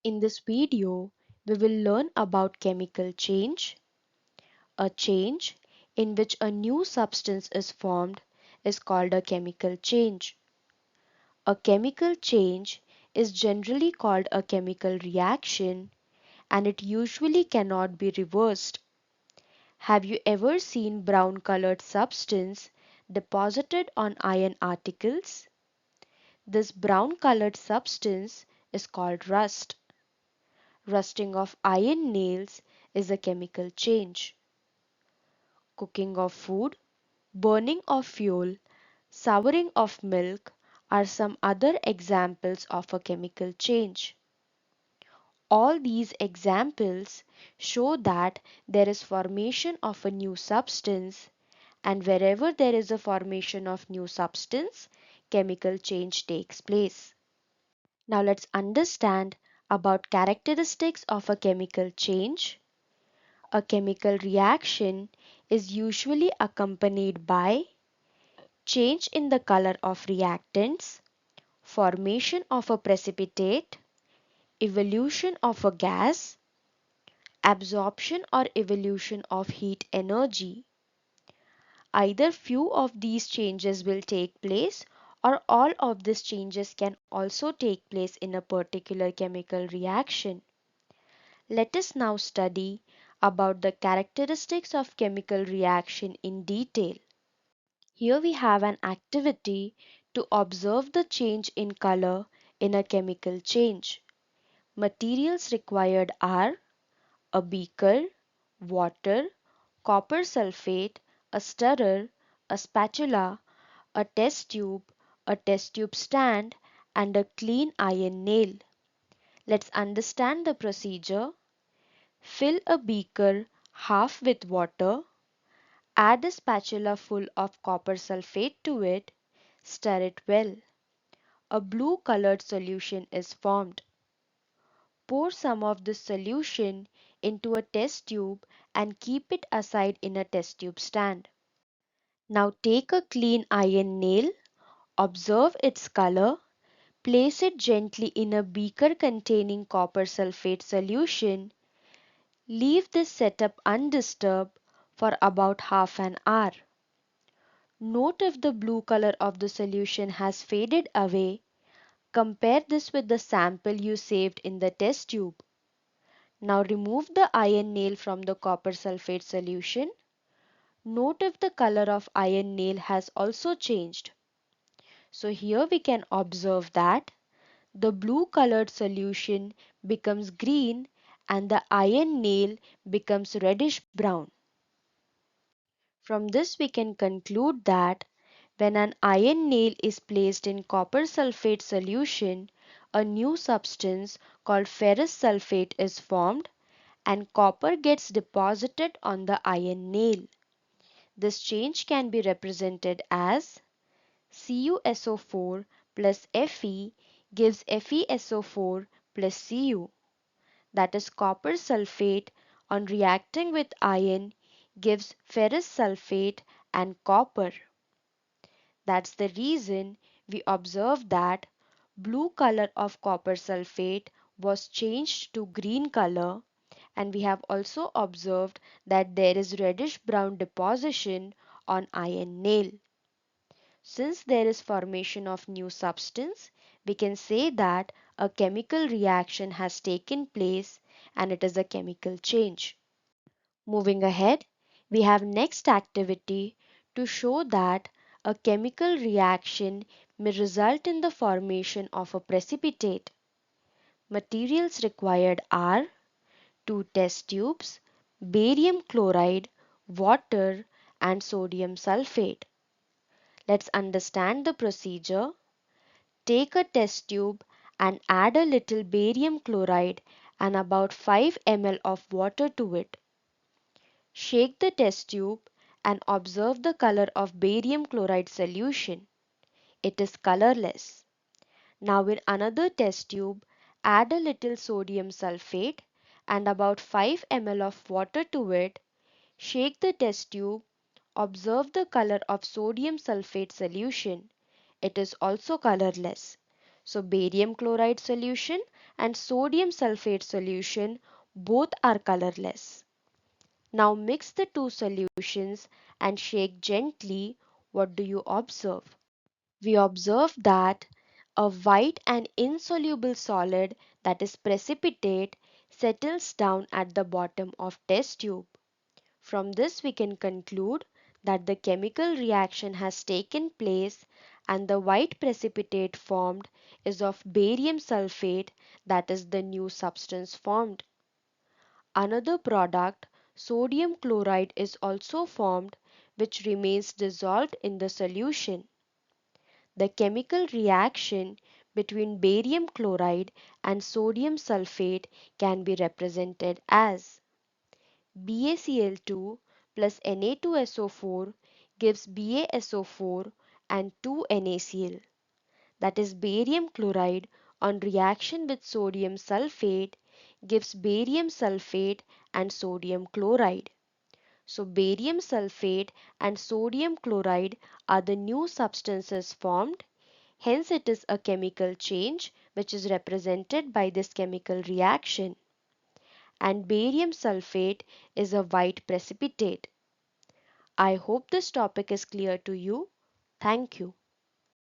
In this video, we will learn about chemical change. A change in which a new substance is formed is called a chemical change. A chemical change is generally called a chemical reaction and it usually cannot be reversed. Have you ever seen brown colored substance deposited on iron articles? This brown colored substance is called rust. Rusting of iron nails is a chemical change. Cooking of food, burning of fuel, souring of milk are some other examples of a chemical change. All these examples show that there is formation of a new substance, and wherever there is a formation of new substance, chemical change takes place. Now let's understand about characteristics of a chemical change. A chemical reaction is usually accompanied by change in the color of reactants, formation of a precipitate, evolution of a gas, absorption or evolution of heat energy. Either few of these changes will take place or all of these changes can also take place in a particular chemical reaction. Let us now study about the characteristics of chemical reaction in detail. Here we have an activity to observe the change in color in a chemical change. Materials required are a beaker, water, copper sulfate, a stirrer, a spatula, a test tube stand, and a clean iron nail. Let's understand the procedure. Fill a beaker half with water. Add a spatula full of copper sulfate to it. Stir it well. A blue colored solution is formed. Pour some of this solution into a test tube and keep it aside in a test tube stand. Now take a clean iron nail, observe its color, place it gently in a beaker containing copper sulfate solution. Leave this setup undisturbed for about half an hour. Note if the blue color of the solution has faded away. Compare this with the sample you saved in the test tube. Now remove the iron nail from the copper sulfate solution. Note if the color of iron nail has also changed. So here we can observe that the blue colored solution becomes green and the iron nail becomes reddish brown. From this we can conclude that when an iron nail is placed in copper sulfate solution, a new substance called ferrous sulfate is formed and copper gets deposited on the iron nail. This change can be represented as CuSO4 plus Fe gives FeSO4 plus Cu. That is copper sulfate on reacting with iron gives ferrous sulfate and copper. That's the reason we observe that blue color of copper sulfate was changed to green color, and we have also observed that there is reddish brown deposition on iron nail. Since there is formation of new substance, we can say that a chemical reaction has taken place and it is a chemical change. Moving ahead, we have next activity to show that a chemical reaction may result in the formation of a precipitate. Materials required are two test tubes, barium chloride, water, and sodium sulfate. Let's understand the procedure. Take a test tube and add a little barium chloride and about 5 ml of water to it. Shake the test tube and observe the color of barium chloride solution. It is colorless. Now in another test tube, add a little sodium sulfate and about 5 ml of water to it. Shake the test tube. Observe the color of sodium sulfate solution. It is also colorless. So barium chloride solution and sodium sulfate solution, both are colorless. Now mix the two solutions and shake gently. What do you observe? We observe that a white and insoluble solid, that is precipitate, settles down at the bottom of test tube. From this we can conclude that the chemical reaction has taken place and the white precipitate formed is of barium sulfate, that is the new substance formed. Another product, sodium chloride, is also formed, which remains dissolved in the solution. The chemical reaction between barium chloride and sodium sulfate can be represented as BaCl2 plus Na2SO4 gives BaSO4 and 2NaCl. That is, barium chloride on reaction with sodium sulfate gives barium sulfate and sodium chloride. So barium sulfate and sodium chloride are the new substances formed. Hence it is a chemical change which is represented by this chemical reaction. And barium sulfate is a white precipitate. I hope this topic is clear to you. Thank you.